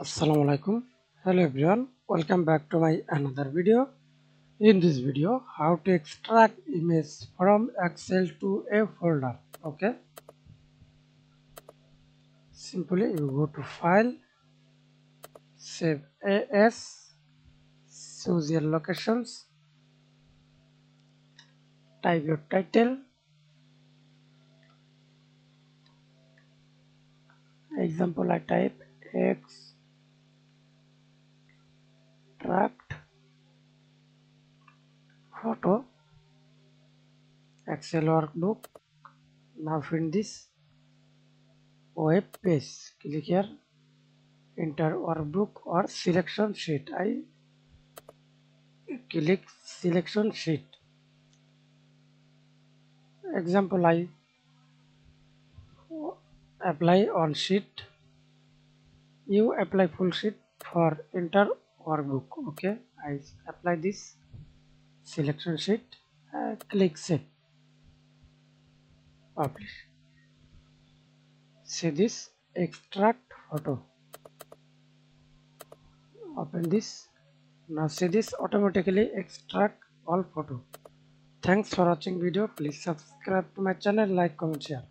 Assalamu alaikum. Hello everyone, welcome back to my another video. In this video, how to extract image from Excel to a folder. Okay, simply you go to file, save as, choose your locations, type your title. Example, I type extract photo Excel workbook. Now find this web page. Click here, enter workbook or selection sheet. I click selection sheet. Example, I apply on sheet. You apply full sheet for enter workbook. Okay, I apply this selection sheet. Click save, publish. See this extract photo. Open this. Now see this automatically extract all photo. Thanks for watching video. Please subscribe to my channel, like, comment, share.